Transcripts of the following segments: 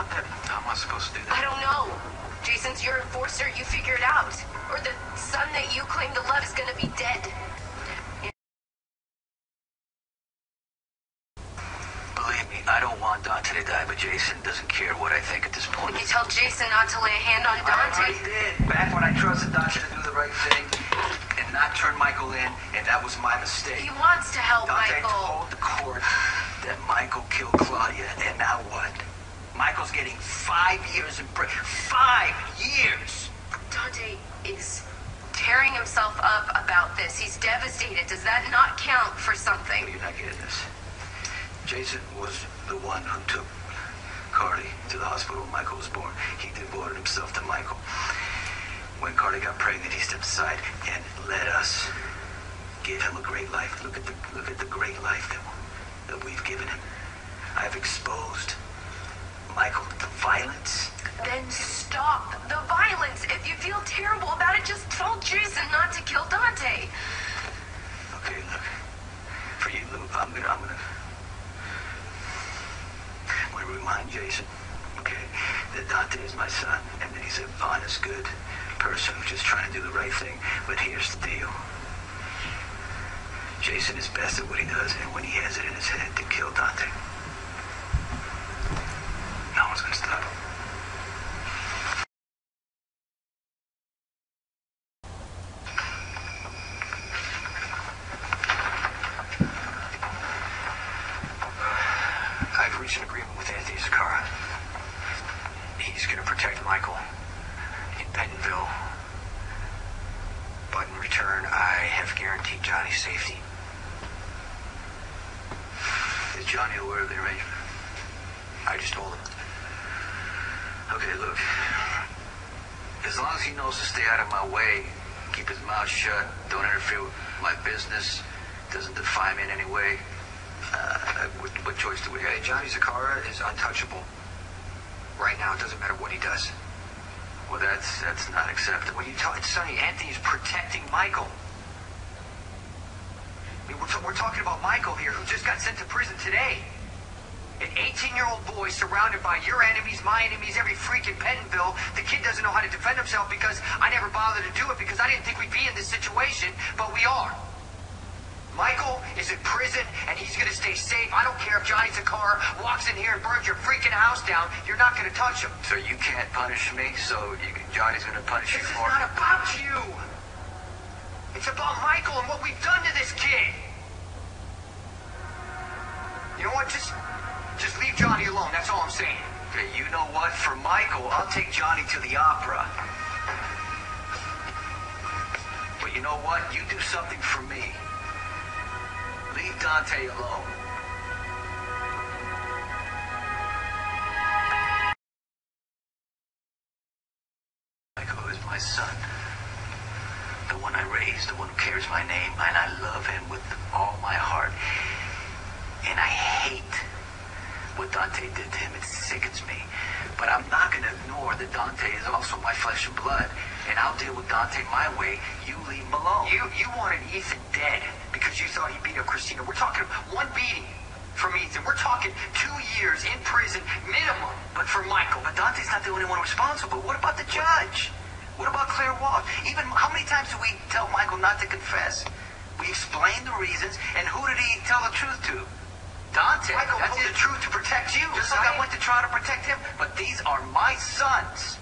stop him. How am I supposed to do that? I don't know. Jason's your enforcer, you figure it out. Or the son that you claim to love is gonna be dead. Believe me, I don't want Dante to die, but Jason doesn't care what I think at this point. You tell Jason not to lay a hand on I Dante. already did. Back when I trusted Dante to do the right thing and not turn Michael in, and that was my mistake. He wants to help Dante Michael. told the court that Michael killed Claudia, and now what? Michael's getting 5 years in prison. 5 years! Dante is tearing himself up about this. He's devastated. Does that not count for something? You're not getting this. Jason was the one who took Carly to the hospital when Michael was born. He devoted himself to Michael. When Carly got pregnant, he stepped aside and let us give him a great life. Look at the great life that we've given him. I've exposed Michael to violence. Then stop the violence. If you feel terrible about it, just tell Jason not to kill Dante. Okay, look. For you, Lou, I'm gonna remind Jason, okay, that Dante is my son, and that he's an honest, good person who's just trying to do the right thing. But here's the deal. Jason is best at what he does, and when he has it in his head to kill Dante, no one's gonna stop him. I've reached an agreement with Anthony Zakara. He's gonna protect Michael in Bentonville. But in return, I have guaranteed Johnny's safety. Is Johnny aware of the arrangement? I just told him. Okay, look. As long as he knows to stay out of my way, keep his mouth shut, don't interfere with my business, doesn't defy me in any way, what choice do we have? Hey, Johnny Zakara is untouchable. Right now, it doesn't matter what he does. Well, that's not acceptable. When you tell it, Sonny, Anthony's protecting Michael. I mean, we're talking about Michael here, who just got sent to prison today. An 18-year-old boy surrounded by your enemies, my enemies, every freak in Bentonville. The kid doesn't know how to defend himself because I never bothered to do it because I didn't think we'd be in this situation, but we are. Michael is in prison, and he's going to stay safe. I don't care if Johnny Zakara walks in here and burns your freaking house down. You're not going to touch him. So you can't punish me, so Johnny's going to punish you This is for not about you. It's about Michael and what we've done to this kid. You know what? Just leave Johnny alone. That's all I'm saying. Hey, you know what? For Michael, I'll take Johnny to the opera. But you know what? You do something for me. Leave Dante alone. Michael is my son. The one I raised, the one who carries my name, and I love him with all my heart. And I hate what Dante did to him. It sickens me. But I'm not going to ignore that Dante is also my flesh and blood. And I'll deal with Dante my way. You leave him alone. You wanted Ethan dead because you thought he beat up Christina. We're talking one beating from Ethan. We're talking 2 years in prison minimum. But for Michael. But Dante's not the only one responsible. What about the judge? What about Claire Walsh? Even how many times do we tell Michael not to confess? We explained the reasons, and who did he tell the truth to? Dante. Michael told the truth to protect you. Just like I went to try to protect him. But these are my sons.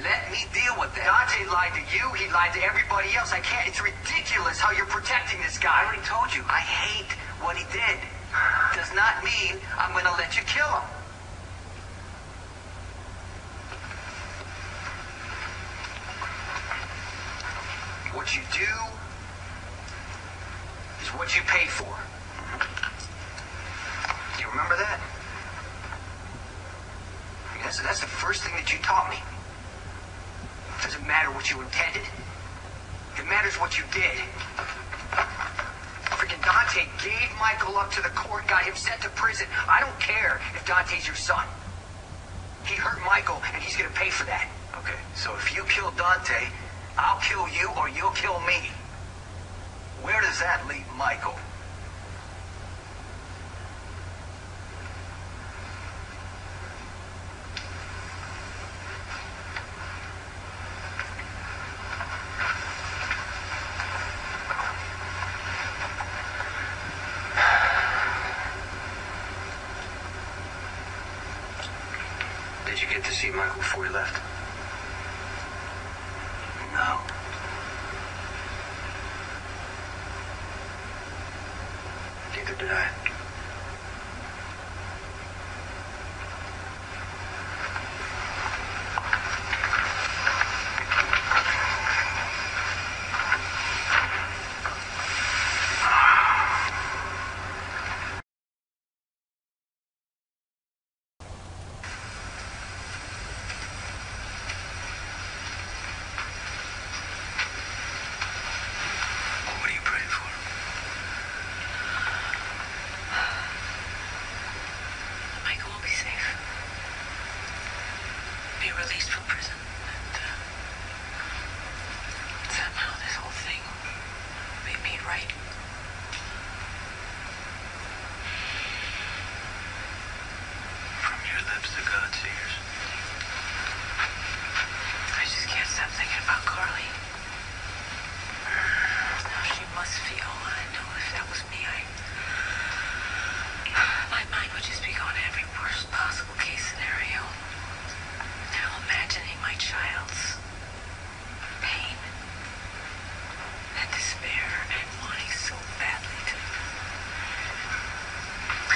Let me deal with them. Dante lied to you. He lied to everybody else. I can't. It's ridiculous how you're protecting this guy. I already told you. I hate what he did. Does not mean I'm going to let you kill him. What you do is what you pay for. Do you remember that? I mean, that's the first thing that you taught me. It doesn't matter what you intended. It matters what you did. Freaking Dante gave Michael up to the court, got him sent to prison. I don't care if Dante's your son. He hurt Michael, and he's going to pay for that. Okay, so if you kill Dante, I'll kill you or you'll kill me. Where does that leave Michael? Did you get to see Michael before he left? No. Neither did I. What are you praying for? Michael will be safe. Be released from prison. And somehow this whole thing will be made right. From your lips to God's ears. I just can't stop thinking about Carly. How she must feel. I know if that was me, my mind would just be going to every worst possible case scenario. Now imagining my child's pain and despair and wanting so badly to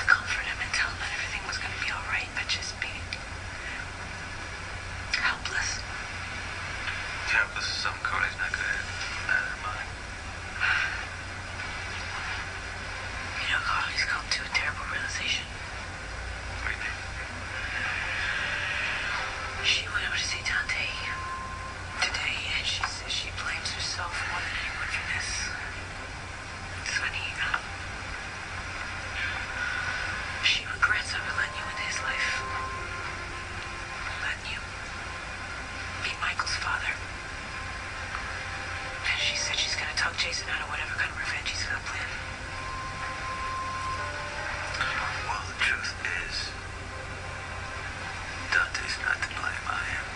comfort him and tell him that everything was going to be all right, but just being helpless. Helpless is something Carly's not good at. Out of her mind. You know, Carly's come to a terrible realization. What do you mean? She went over to see Dante today, and she says she blames herself more than anyone for this. Sonny, she regrets ever letting you into his life. Letting you be Michael's father. And she said she's gonna talk Jason out of whatever kind of revenge he's gonna plan. Well, the truth is, Dante's not to blame. I am.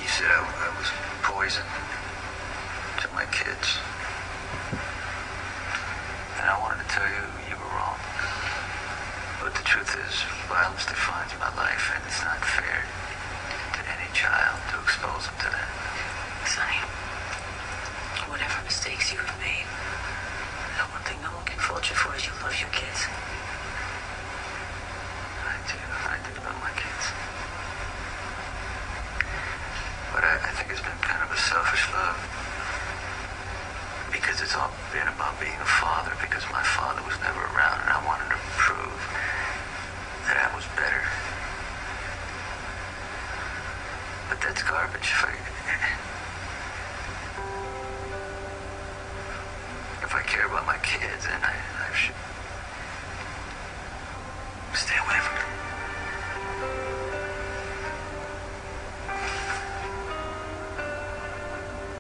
You said I was poison to my kids. And I wanted to tell you you were wrong. But the truth is, violence defines my life, and it's not fair to any child to expose them to that. Sonny, whatever mistakes you have made, the one thing no one can fault you for is you love your kids. I do love my kids. But I think it's been kind of a selfish love. Because it's all been about being a father, because my father was never around, and I wanted to prove that I was better. But that's garbage. If I care about my kids, then I should stay away from them.